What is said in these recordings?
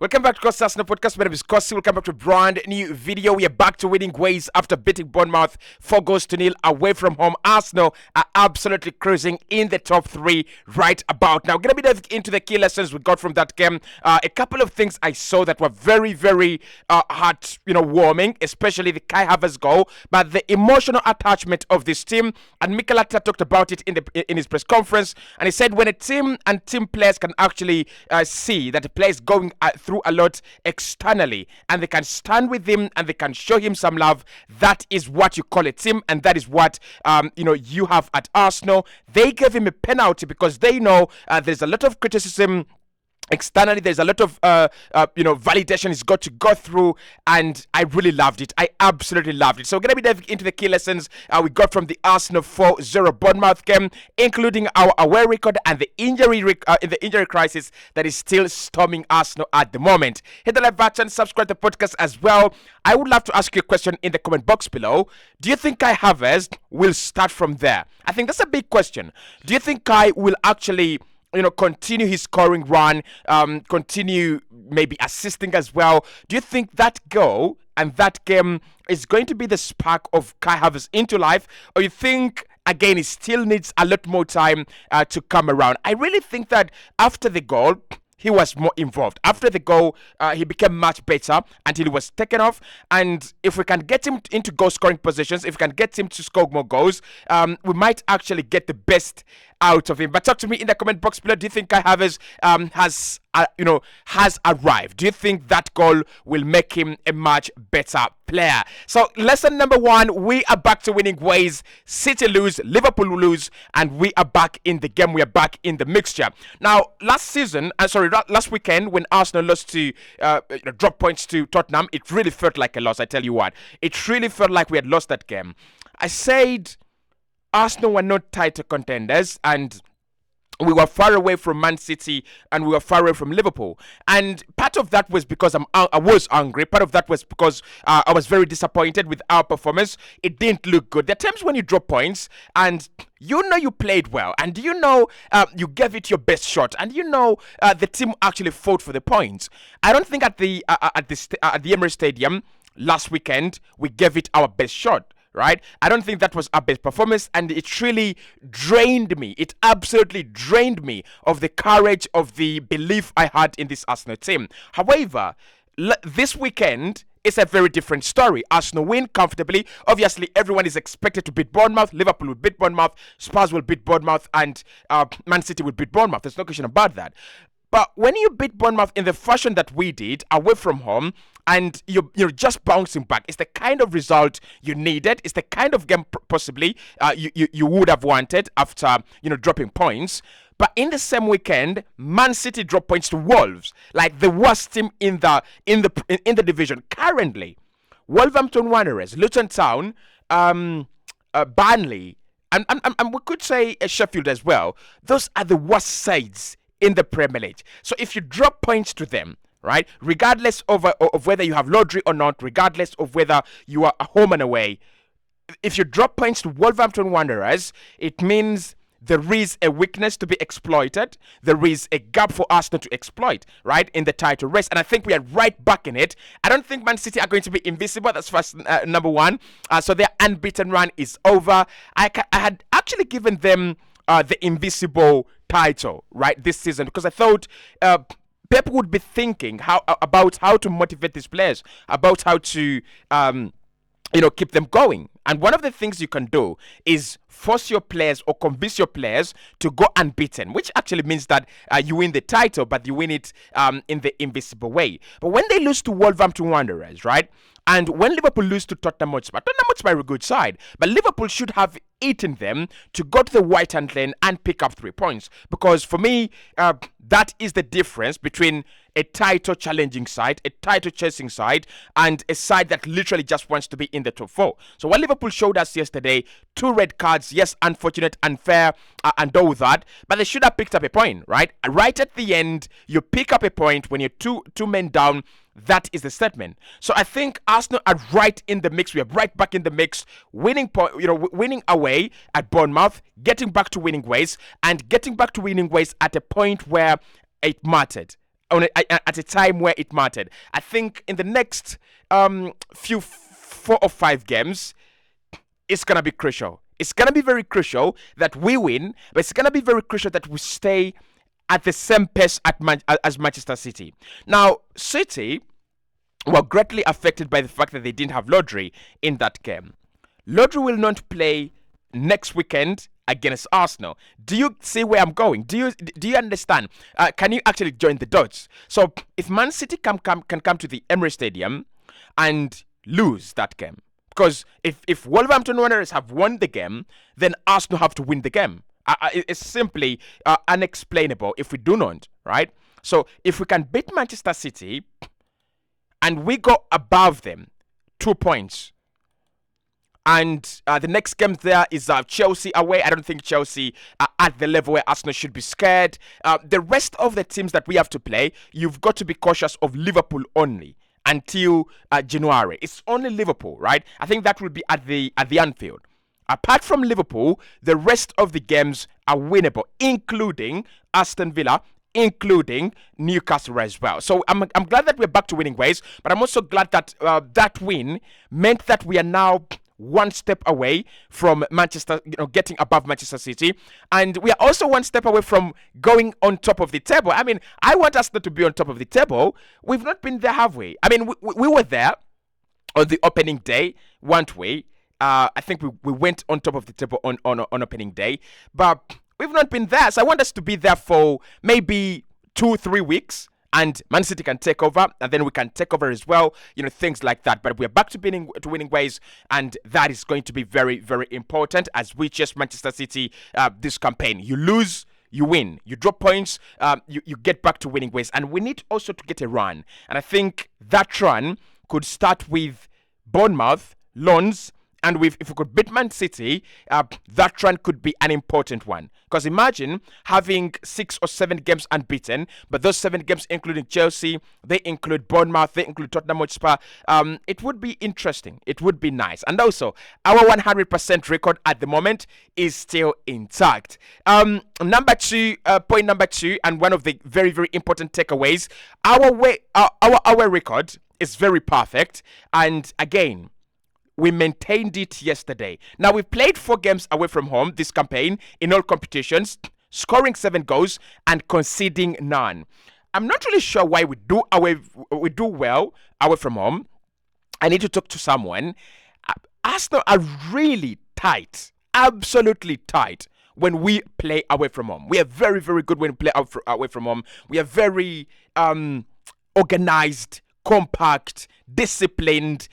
Welcome back to Cossy Arsenal Podcast. My name is Cossy. Welcome back to a brand new video. We are back to winning ways after beating Bournemouth 4-0 away from home. Arsenal are absolutely cruising in the top three right about now. We're going to be diving into the key lessons we got from that game. A couple of things I saw that were very heart warming, especially the Kai Havertz goal, but the emotional attachment of this team. And Mikel Arteta talked about it in his press conference, and he said when a team and team players can actually see that the player is going through a lot externally and they can stand with him and they can show him some love, that is what you call a team, and that is what you have at Arsenal. They gave him a penalty because they know there's a lot of criticism externally. There's a lot of validation he's got to go through, and I really loved it. I absolutely loved it. So we're going to be diving into the key lessons we got from the Arsenal 4-0 Bournemouth game, including our away record and the injury crisis that is still storming Arsenal at the moment. Hit the like button, subscribe to the podcast as well. I would love to ask you a question in the comment box below. Do you think Kai Havertz will start from there? I think that's a big question. Do you think Kai will actually continue his scoring run, continue maybe assisting as well? Do you think that goal and that game is going to be the spark of Kai Havertz into life? Or you think, again, he still needs a lot more time to come around? I really think that after the goal, he was more involved. After the goal, he became much better until he was taken off. And if we can get him into goal-scoring positions, if we can get him to score more goals, we might actually get the best out of him. But talk to me in the comment box below. Do you think Kai Havertz has arrived? Do you think that goal will make him a much better player? So lesson number one, we are back to winning ways. City lose, Liverpool lose, and we are back in the game. We are back in the mixture. Now, last weekend when Arsenal lost to drop points to Tottenham, it really felt like a loss. I tell you what, it really felt like we had lost that game. I said Arsenal were not title contenders, and we were far away from Man City and we were far away from Liverpool. And part of that was because I was angry. Part of that was because I was very disappointed with our performance. It didn't look good. There are times when you drop points and you played well, and you gave it your best shot, and the team actually fought for the points. I don't think at the Emirates Stadium last weekend we gave it our best shot. Right? I don't think that was our best performance, and it really drained me. It absolutely drained me of the courage, of the belief I had in this Arsenal team. However, this weekend is a very different story. Arsenal win comfortably. Obviously, everyone is expected to beat Bournemouth. Liverpool will beat Bournemouth. Spurs will beat Bournemouth, and Man City will beat Bournemouth. There's no question about that. But when you beat Bournemouth in the fashion that we did, away from home, and you're just bouncing back, it's the kind of result you needed. It's the kind of game possibly you would have wanted after dropping points. But in the same weekend, Man City dropped points to Wolves, like the worst team in the division currently. Wolverhampton Wanderers, Luton Town, Burnley, and we could say Sheffield as well. Those are the worst sides in the Premier League. So if you drop points to them, right, regardless of whether you have lottery or not, regardless of whether you are home and away, if you drop points to Wolverhampton Wanderers, it means there is a weakness to be exploited. There is a gap for Arsenal to exploit, right, in the title race. And I think we are right back in it. I don't think Man City are going to be invisible. That's first number one. So their unbeaten run is over. I had actually given them the invisible title, right, this season, because I thought Pep would be thinking about how to motivate these players, about how to keep them going. And one of the things you can do is force your players or convince your players to go unbeaten, which actually means that you win the title, but you win it in the invisible way. But when they lose to Wolverhampton Wanderers, right, and when Liverpool lose to Tottenham Hotspur are a good side, but Liverpool should have eaten them to go to the White Hart Lane and pick up 3 points. Because for me, that is the difference between a title challenging side, a title chasing side, and a side that literally just wants to be in the top 4. So what Liverpool showed us yesterday, 2 red cards, yes, unfortunate, unfair, and all that, but they should have picked up a point, right? Right at the end, you pick up a point when you're two men down. That is the statement. So I think Arsenal are right in the mix. We are right back in the mix, winning away at Bournemouth, getting back to winning ways, and getting back to winning ways at a point where it mattered. at a time where it mattered. I think in the next few 4 or 5 games, it's gonna be crucial. It's gonna be very crucial that we win, but it's gonna be very crucial that we stay at the same pace as Manchester City. Now, City were greatly affected by the fact that they didn't have Lodri in that game. Lodri will not play next weekend against Arsenal. Do you see where I'm going? Do you understand? Can you actually join the dots? So if Man City can come to the Emirates Stadium and lose that game, because if Wolverhampton Wanderers have won the game, then Arsenal have to win the game. It's simply unexplainable if we do not, right? So if we can beat Manchester City and we go above them 2 points, and the next game there is Chelsea away. I don't think Chelsea are at the level where Arsenal should be scared. The rest of the teams that we have to play, you've got to be cautious of Liverpool only until January. It's only Liverpool, right? I think that will be at the Anfield. Apart from Liverpool, the rest of the games are winnable, including Aston Villa, including Newcastle as well. So I'm glad that we're back to winning ways, but I'm also glad that that win meant that we are now one step away from Manchester, getting above Manchester City, and we are also one step away from going on top of the table. I mean, I want us to be on top of the table. We've not been there, have we? I mean, we were there on the opening day, weren't we? I think we went on top of the table on opening day, but we've not been there. So I want us to be there for maybe 2-3 weeks, and Man City can take over, and then we can take over as well, things like that. But we're back to winning ways, and that is going to be very, very important as we chase Manchester City this campaign. You lose, you win. You drop points, you get back to winning ways. And we need also to get a run. And I think that run could start with Bournemouth, Lens, and if we could beat Man City, that run could be an important one. Because imagine having 6 or 7 games unbeaten, but those 7 games including Chelsea, they include Bournemouth, they include Tottenham Hotspur. It would be interesting. It would be nice. And also, our 100% record at the moment is still intact. Point number 2, and one of the very, very important takeaways, our record is very perfect. And again, we maintained it yesterday. Now, we played 4 games away from home this campaign in all competitions, scoring 7 goals and conceding none. I'm not really sure why we do well away from home. I need to talk to someone. Arsenal are really tight, absolutely tight when we play away from home. We are very, very good when we play away from home. We are very organized, compact, disciplined.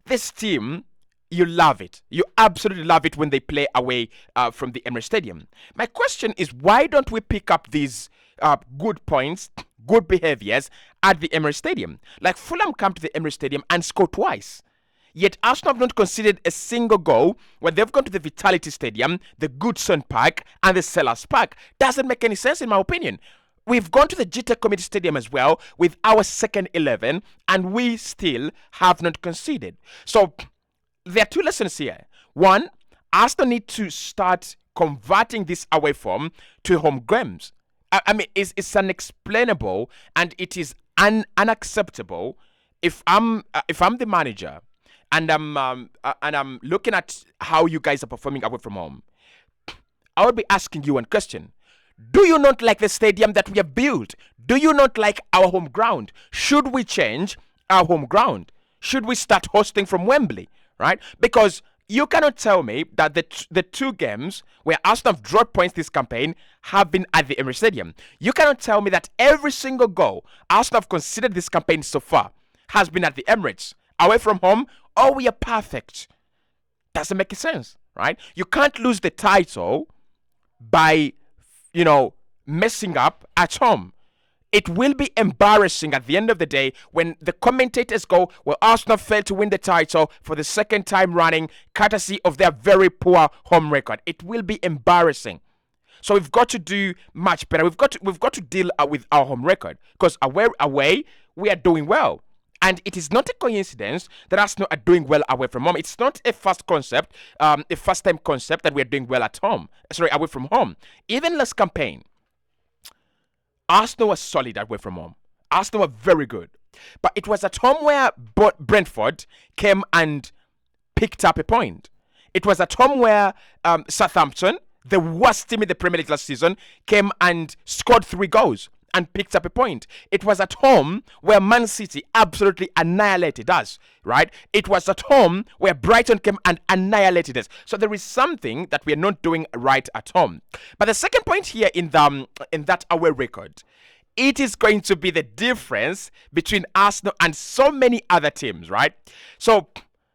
This team, you love it. You absolutely love it when they play away from the Emirates Stadium. My question is, why don't we pick up these good points, good behaviors at the Emirates Stadium? Like Fulham come to the Emirates Stadium and score twice. Yet Arsenal have not conceded a single goal when they've gone to the Vitality Stadium, the Goodson Park, and the Sellers Park. Doesn't make any sense in my opinion. We've gone to the GT Community Stadium as well with our second 11, and we still have not conceded. So there are 2 lessons here. One, Arsenal need to start converting this away form to home games. I mean, it's unexplainable, and it is unacceptable. If I'm the manager, and I'm looking at how you guys are performing away from home, I would be asking you one question. Do you not like the stadium that we have built? Do you not like our home ground? Should we change our home ground? Should we start hosting from Wembley, right? Because you cannot tell me that the 2 games where Arsenal have dropped points this campaign have been at the Emirates Stadium. You cannot tell me that every single goal Arsenal have considered this campaign so far has been at the Emirates. Away from home, we are perfect. Doesn't make sense, right? You can't lose the title by messing up at home. It will be embarrassing at the end of the day when the commentators go, well, Arsenal failed to win the title for the 2nd time running, courtesy of their very poor home record. It will be embarrassing. So we've got to do much better. We've got to deal with our home record, because away we are doing well. And it is not a coincidence that Arsenal are doing well away from home. It's not a first-time concept that we are doing well away from home. Even last campaign, Arsenal was solid away from home. Arsenal were very good. But it was at home where Brentford came and picked up a point. It was at home where Southampton, the worst team in the Premier League last season, came and scored 3 goals and picked up a point. It was at home where Man City absolutely annihilated us, right? It was at home where Brighton came and annihilated us. So there is something that we are not doing right at home. But the second point here in that away record, it is going to be the difference between Arsenal and so many other teams, right? So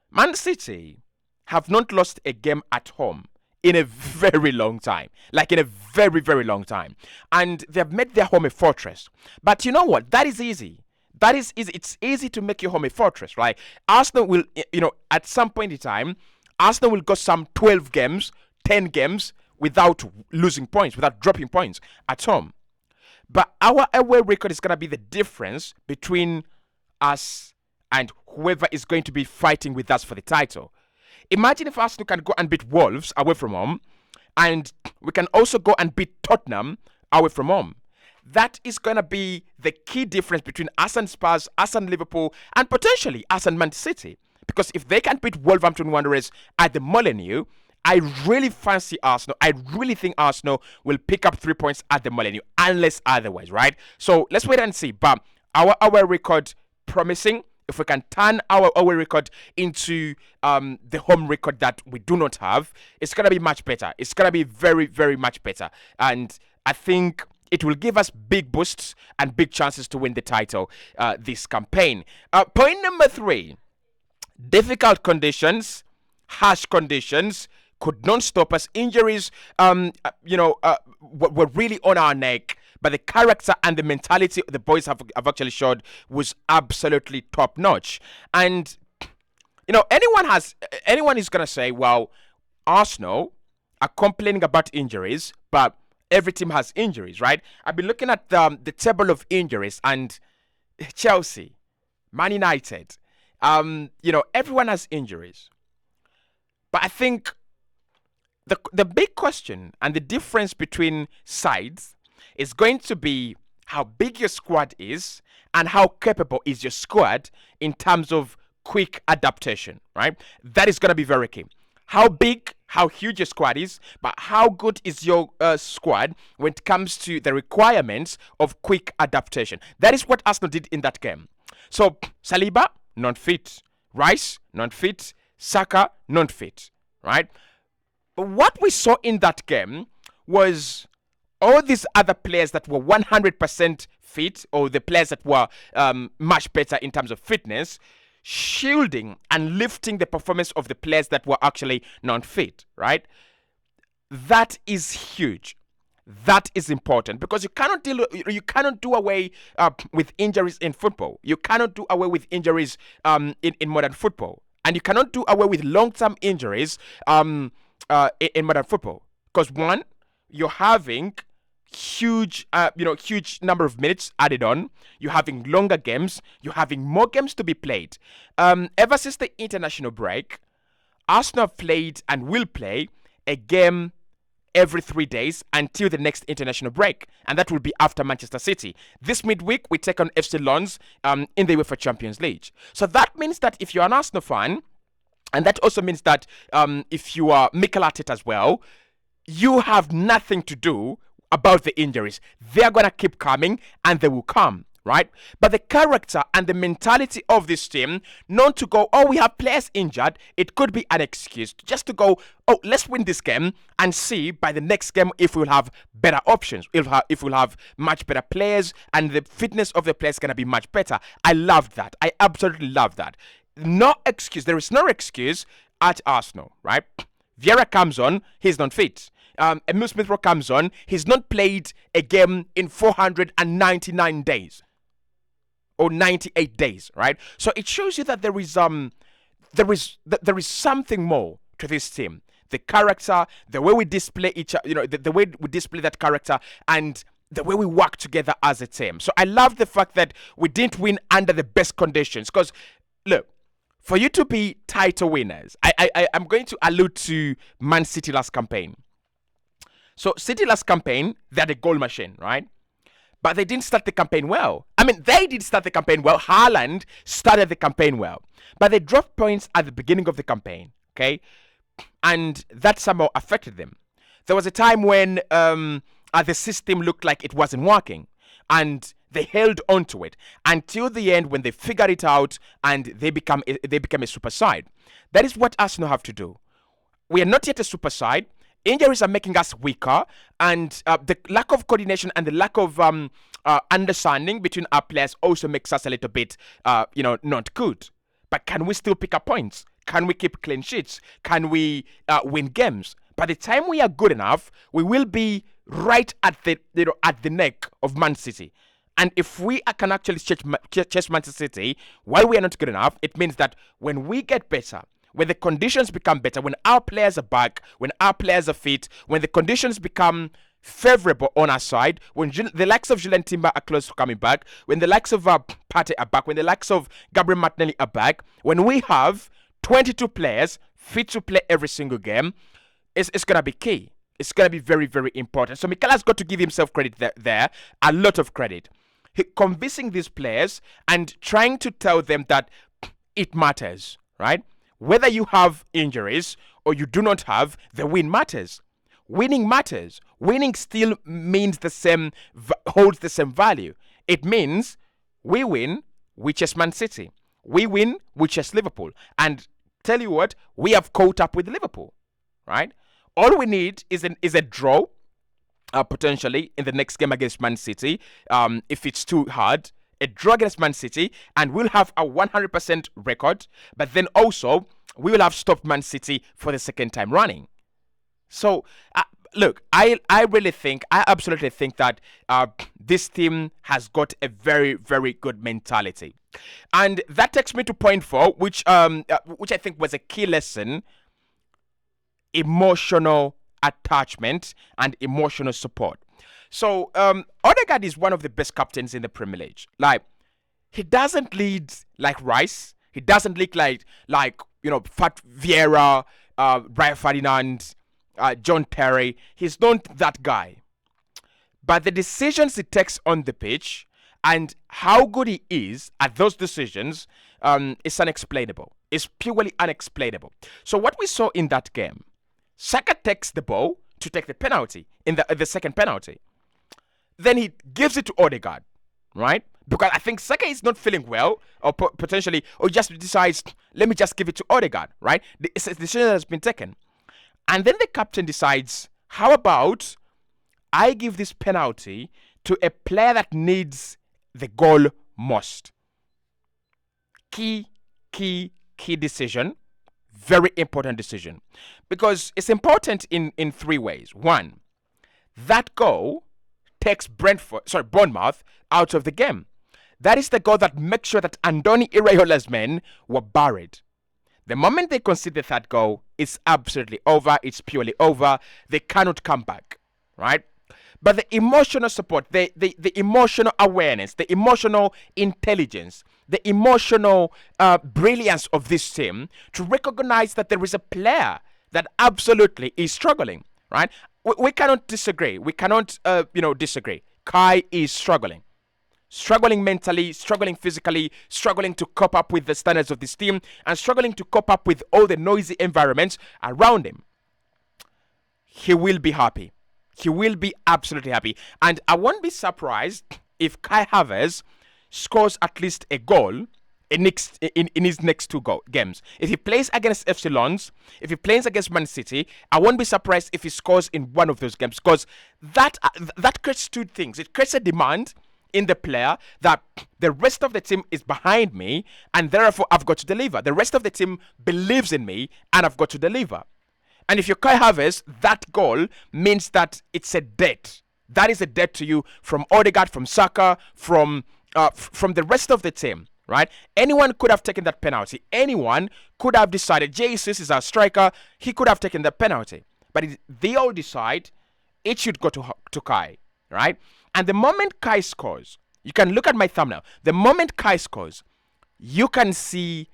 Man City have not lost a game at home in a very long time. Like in a very, very long time. And they have made their home a fortress. But you know what? That is easy. That is easy. It's easy to make your home a fortress, right? Arsenal will, at some point in time, Arsenal will go some 12 games, 10 games without losing points, without dropping points at home. But our away record is going to be the difference between us and whoever is going to be fighting with us for the title. Imagine if Arsenal can go and beat Wolves away from home, and we can also go and beat Tottenham away from home. That is going to be the key difference between us and Spurs, us and Liverpool, and potentially us and Man City. Because if they can beat Wolverhampton Wanderers at the Molineux, I really fancy Arsenal. I really think Arsenal will pick up 3 points at the Molineux, unless otherwise, right? So let's wait and see. But our record promising. If we can turn our away record into the home record that we do not have, it's going to be much better. It's going to be very, very much better. And I think it will give us big boosts and big chances to win the title this campaign. Point number 3, difficult conditions, harsh conditions could not stop us. Injuries, were really on our neck. But the character and the mentality the boys have actually showed was absolutely top notch. And anyone is gonna say, well, Arsenal are complaining about injuries, but every team has injuries, right? I've been looking at the table of injuries, and Chelsea, Man United, everyone has injuries. But I think the big question and the difference between sides is going to be how big your squad is and how capable is your squad in terms of quick adaptation, right? That is going to be very key. How big, how huge your squad is, but how good is your squad when it comes to the requirements of quick adaptation. That is what Arsenal did in that game. So, Saliba, not fit. Rice, not fit. Saka, not fit, right? But what we saw in that game was all these other players that were 100% fit, or the players that were much better in terms of fitness, shielding and lifting the performance of the players that were actually not fit, right? That is huge. That is important, because you cannot do away with injuries in football. You cannot do away with injuries in modern football, and you cannot do away with long-term injuries in modern football. Because one, you're having huge number of minutes added on. You're having longer games. You're having more games to be played. Ever since the international break, Arsenal have played and will play a game every 3 days until the next international break, and that will be after Manchester City. This midweek, we take on FC Lens in the UEFA Champions League. So that means that if you're an Arsenal fan, and that also means that if you are Mikel Arteta as well, you have nothing to do about the injuries. They're going to keep coming, and they will come, right? But the character and the mentality of this team, not to go, oh, we have players injured, it could be an excuse just to go, oh, let's win this game and see by the next game if we'll have better options, if we'll have much better players, and the fitness of the players is going to be much better. I love that. I absolutely love that. No excuse. There is no excuse at Arsenal, right? Vieira comes on, he's not fit. Emile Smith-Rowe comes on, he's not played a game in 499 days or 98 days, right? So it shows you that there is something more to this team. The character, the way we display the way we display that character, and the way we work together as a team. So I love the fact that we didn't win under the best conditions. Because look, for you to be title winners, I'm going to allude to Man City last campaign. So City last campaign, they had a goal machine, right? but they didn't start the campaign well. I mean, they did start the campaign well. Haaland started the campaign well, but they dropped points at the beginning of the campaign, okay? And that somehow affected them. There was a time when the system looked like it wasn't working, and they held on to it until the end when they figured it out and they became a super side. That is what Arsenal have to do. We are not yet a super side. Injuries are making us weaker, and the lack of coordination and the lack of understanding between our players also makes us a little bit, not good. But can we still pick up points? Can we keep clean sheets? Can we win games? By the time we are good enough, we will be right at the neck of Man City. And if we can actually chase Man City while we are not good enough, it means that when we get better, when the conditions become better, when our players are back, when our players are fit, when the conditions become favorable on our side, when the likes of Julian Timber are close to coming back, when the likes of Partey are back, when the likes of Gabriel Martinelli are back, when we have 22 players fit to play every single game, it's going to be key. It's going to be very, very important. So Mikel has got to give himself credit there, a lot of credit. Convincing these players and trying to tell them that it matters, right? Whether you have injuries or you do not have, the win matters. Winning matters. Winning still means the same, holds the same value. It means we win, we chase Man City. We win, we chase Liverpool. And tell you what, we have caught up with Liverpool, right? All we need is a draw, potentially, in the next game against Man City, if it's too hard. A draw against Man City, and we'll have a 100% record, but then also we will have stopped Man City for the second time running. So, look, I absolutely think that this team has got a very, very good mentality. And that takes me to point 4, which I think was a key lesson: emotional attachment and emotional support. So, Odegaard is one of the best captains in the Premier League. Like, he doesn't lead like Rice. He doesn't lead like Fat Vieira, Brian Ferdinand, John Terry. He's not that guy. But the decisions he takes on the pitch and how good he is at those decisions is unexplainable. It's purely unexplainable. So what we saw in that game, Saka takes the ball to take the penalty in the second penalty. Then he gives it to Odegaard, right? Because I think Saka is not feeling well, or potentially, or just decides, let me just give it to Odegaard, right? The decision has been taken. And then the captain decides, how about I give this penalty to a player that needs the goal most? Key decision. Very important decision. Because it's important in 3 ways. 1, that goal takes Bournemouth out of the game. That is the goal that makes sure that Andoni Iraola's men were buried. The moment they concede the third goal, it's absolutely over. It's purely over. They cannot come back, right? But the emotional support, the emotional awareness, the emotional intelligence, the emotional brilliance of this team to recognize that there is a player that absolutely is struggling, right? We cannot disagree. We cannot, disagree. Kai is struggling. Struggling mentally, struggling physically, struggling to cope up with the standards of this team, and struggling to cope up with all the noisy environments around him. He will be happy. He will be absolutely happy. And I won't be surprised if Kai Havertz scores at least a goal in his next 2 games. If he plays against FC Lens, if he plays against Man City, I won't be surprised if he scores in one of those games, because that creates 2 things. It creates a demand in the player that the rest of the team is behind me, and therefore I've got to deliver. The rest of the team believes in me, and I've got to deliver. And if you're Kai Havertz, that goal means that it's a debt. That is a debt to you from Odegaard, from Saka, from the rest of the team, right? Anyone could have taken that penalty. Anyone could have decided, Jesus is our striker, he could have taken that penalty. But they all decide it should go to Kai, right? And the moment Kai scores, you can look at my thumbnail. The moment Kai scores, you can see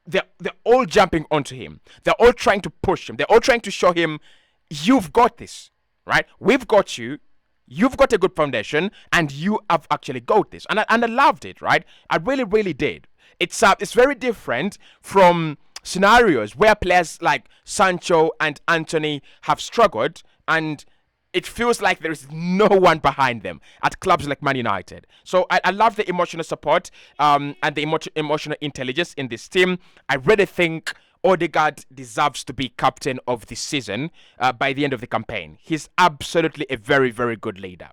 they're all jumping onto him. They're all trying to push him. They're all trying to show him, you've got this, right? We've got you. You've got a good foundation, and you have actually got this, and I loved it, right? I really, really did. It's very different from scenarios where players like Sancho and Anthony have struggled, and it feels like there is no one behind them at clubs like Man United. So I love the emotional support and the emotional intelligence in this team. I really think Odegaard deserves to be captain of the season by the end of the campaign. He's absolutely a very, very good leader.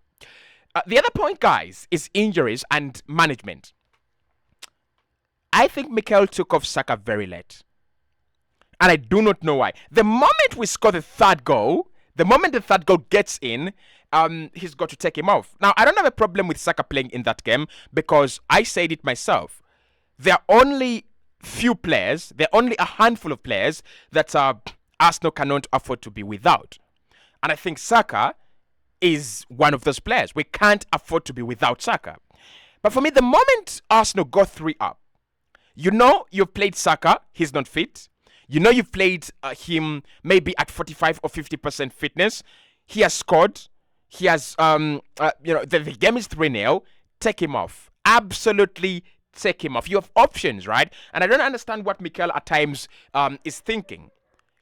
The other point, guys, is injuries and management. I think Mikel took off Saka very late. And I do not know why. The moment we score the third goal, the moment the third goal gets in, he's got to take him off. Now, I don't have a problem with Saka playing in that game because I said it myself. There are only a handful of players that Arsenal cannot afford to be without. And I think Saka is one of those players. We can't afford to be without Saka. But for me, the moment Arsenal got 3 up, you've played Saka, he's not fit. You've played him maybe at 45 or 50% fitness. He has scored. He has, the game is 3-0. Take him off. Absolutely take him off. You have options, right? And I don't understand what Mikel at times is thinking.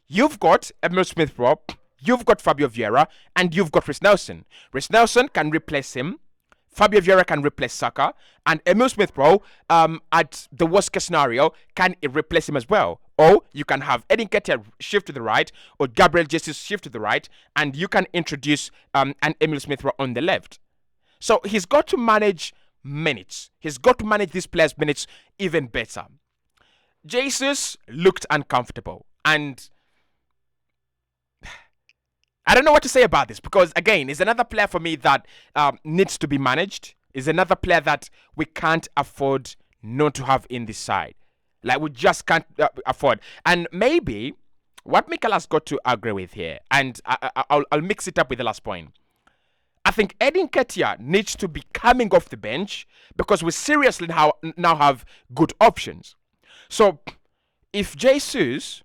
You've got Emil Smith-Rowe, you've got Fabio Vieira, and you've got Reece Nelson. Reece Nelson can replace him. Fabio Vieira can replace Saka, and Emil Smith-Rowe, at the worst case scenario, can replace him as well. Or you can have Eddie Nketiah shift to the right, or Gabriel Jesus shift to the right, and you can introduce an Emil Smith-Rowe on the left. So he's got to manage minutes. He's got to manage these players' minutes even better. Jesus looked uncomfortable, and I don't know what to say about this because, again, he's another player for me that needs to be managed. He's another player that we can't afford not to have in this side. Like, we just can't afford. And maybe what Mikel has got to agree with here, and I'll mix it up with the last point. I think Eddie Nketiah needs to be coming off the bench because we seriously now have good options. So, if Jesus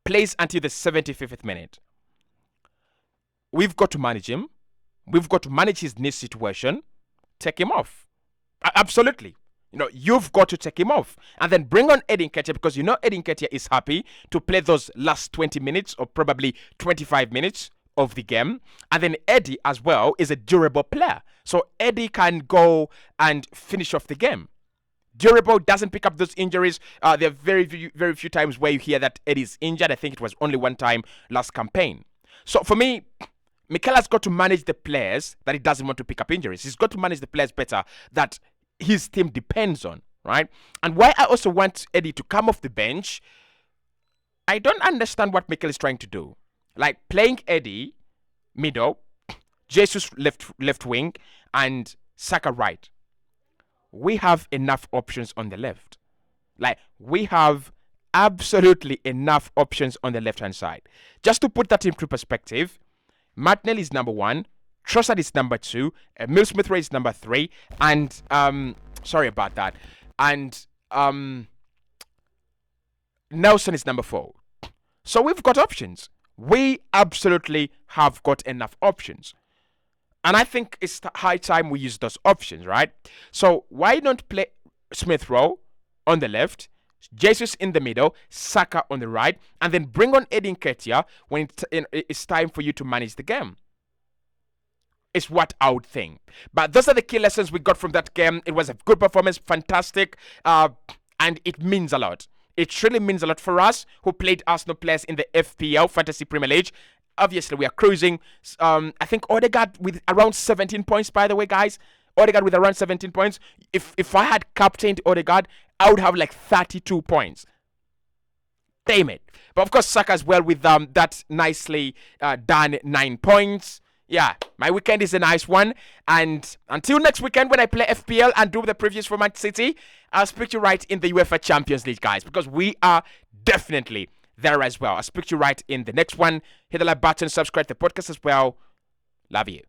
plays until the 75th minute, we've got to manage him. We've got to manage his knee situation. Take him off. Absolutely. You've got to take him off. And then bring on Eddie Nketiah because Eddie Nketiah is happy to play those last 20 minutes or probably 25 minutes of the game. And then Eddie as well is a durable player. So Eddie can go and finish off the game. Durable, doesn't pick up those injuries. There are very, very few times where you hear that Eddie's injured. I think it was only one time last campaign. So for me, Mikel has got to manage the players that he doesn't want to pick up injuries. He's got to manage the players better that his team depends on, right? And why I also want Eddie to come off the bench, I don't understand what Mikel is trying to do. Like playing Eddie middle, Jesus left wing, and Saka right. We have enough options on the left. Like, we have absolutely enough options on the left-hand side. Just to put that into perspective, Martinelli is number 1, Trossard is number 2, Emil Smith-Rowe is number 3, and, sorry about that, and Nelson is number 4. So we've got options. We absolutely have got enough options. And I think it's high time we use those options, right? So why not play Smith-Rowe on the left, Jesus in the middle, Saka on the right, and then bring on Eddie Nketiah when it's time for you to manage the game? It's what I would think. But those are the key lessons we got from that game. It was a good performance, fantastic, and it means a lot. It really means a lot for us who played Arsenal players in the FPL, Fantasy Premier League. Obviously, we are cruising. I think Odegaard with around 17 points, by the way, guys. Odegaard with around 17 points. If I had captained Odegaard, I would have like 32 points. Damn it. But of course, Saka as well with that nicely done 9 points. Yeah, my weekend is a nice one. And until next weekend when I play FPL and do the previews for Man City, I'll speak to you right in the UEFA Champions League, guys, because we are definitely there as well. I'll speak to you right in the next one. Hit the like button, subscribe to the podcast as well. Love you.